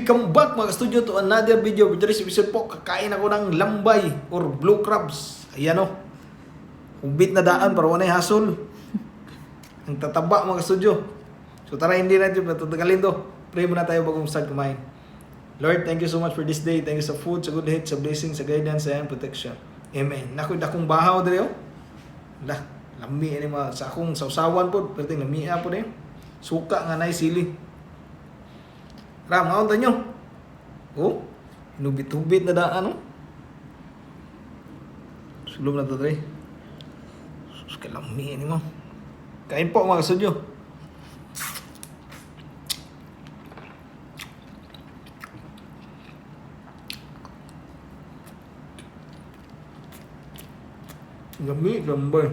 Welcome back mga studio to another video. For today's episode po, kakain ako ng lambay or blue crabs. Ayan o. Humbit na daan para wala hasol. Ang tataba mga studio. So tara, hindi natin patatagalin to. Pray muna tayo bagong start kumain. Lord, thank you so much for this day. Thank you sa food, sa good health, sa blessing, sa guidance, and protection. Amen. Naku, dakong bahaw dali o. Lah, lami ini mga sa akong sausawan po. Pero lamiya po din. Suka nga na sili. Ram, ngaon tanyo. Oh, inubit-ubit na daan, no? Sulong na ito, Dre. Sus, kalami ni mo. Kain po, mga kasudyo. Lami, lambay.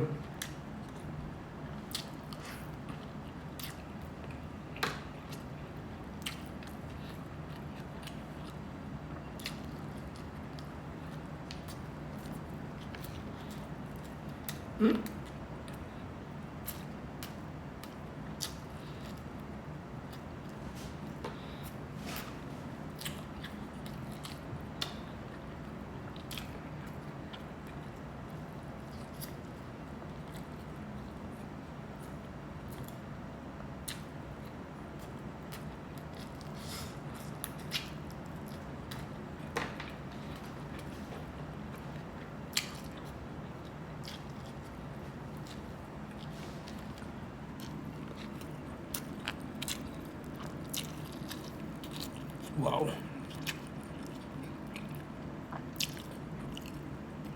Wow.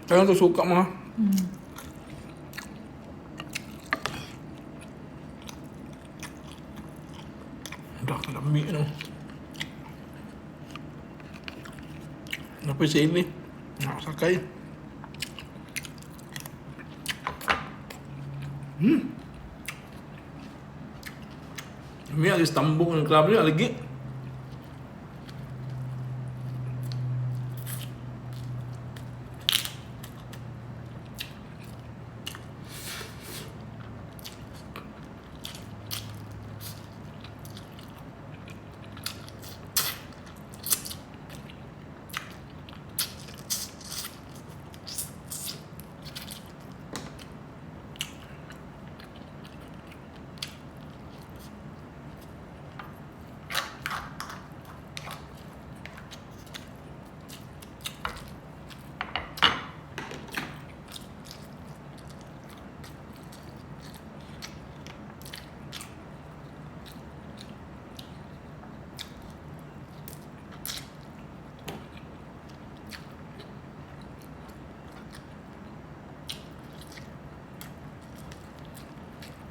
Kaya ito suka mga. Lami, ano. Napay sa ini. Nakasakay. Lami, alis tambok ng crab niya, aligi.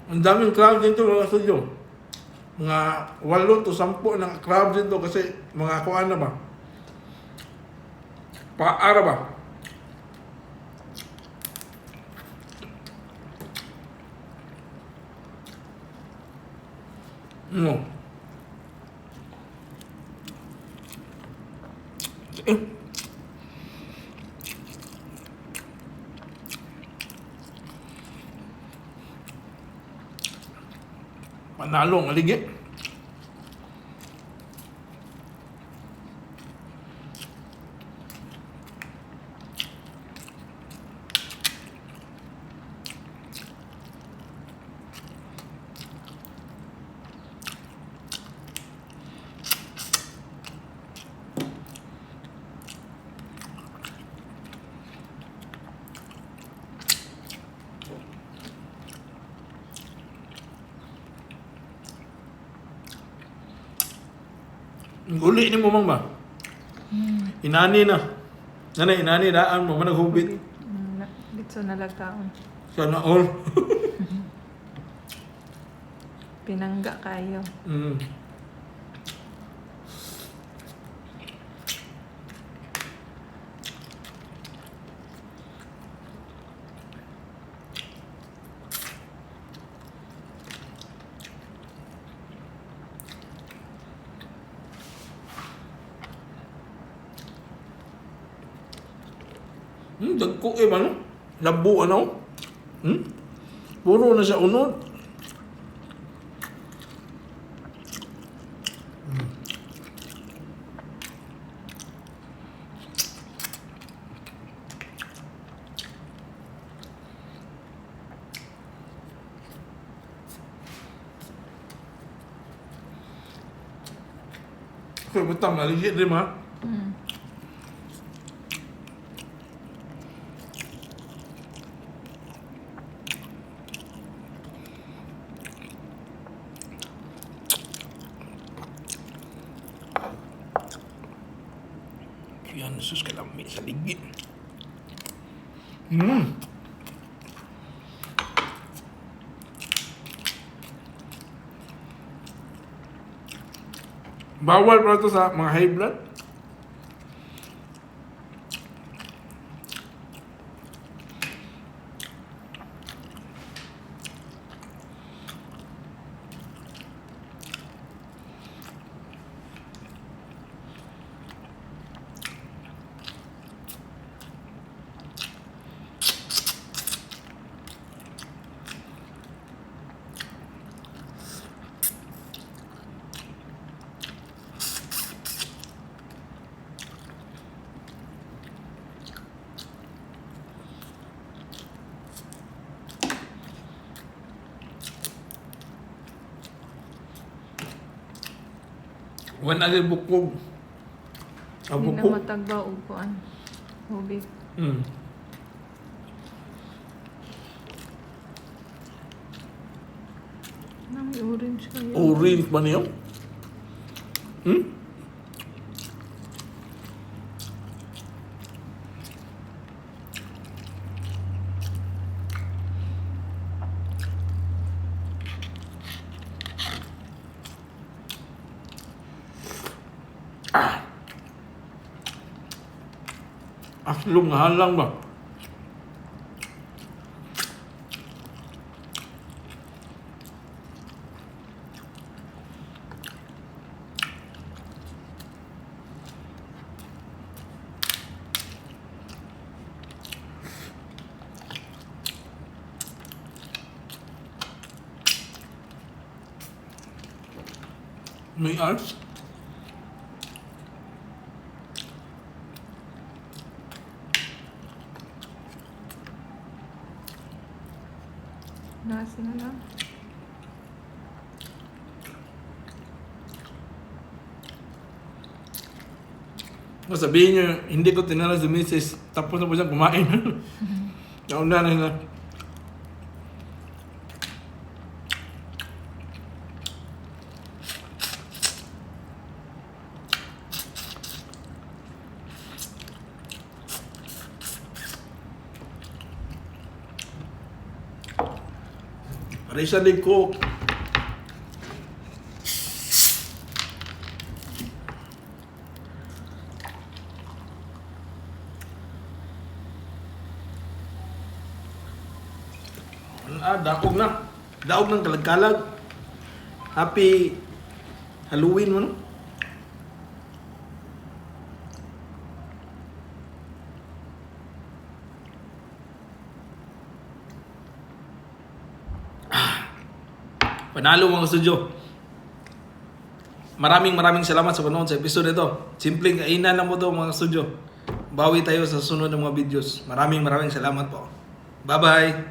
Ang daming crab dito mga studio. Mga 8 to 10 ng crab dito kasi mga kuan na ba? Paara ba? No. Panalo ang aligi. Uli ni mo mang ba? Inani na. Nanay, inani daan mo man naghubit. Dito nalagtaon. Sana all. Pinangga kayo. Dagko eh man. Labo ano? Puro na siya unod. Kaya butang, legit rin ha. Mm. Yan, sus, kalami sa ligid. Mm. Bawal pala ito sa mga high blood. Wala na bukog. Ah, Hindi na bukog. matagba upuan. Ubik. Mm. Nang orange kayo. Orange ba niyo? Hmm? Aslong halang ba? May arts? Nasi na lang. Sabihin nyo, hindi ko tinala si Mrs. Tapos na po siyang kumain. Nauna na nila. Risa din ko. Daog na. Daog ng kalag-kalag. Happy Halloween mo, no? Panalo mga studio. Maraming salamat sa panonood sa episode ito. Simpleng kainan lang mo to mga studio. Bawi tayo sa sunod ng mga videos. Maraming salamat po. Bye-bye!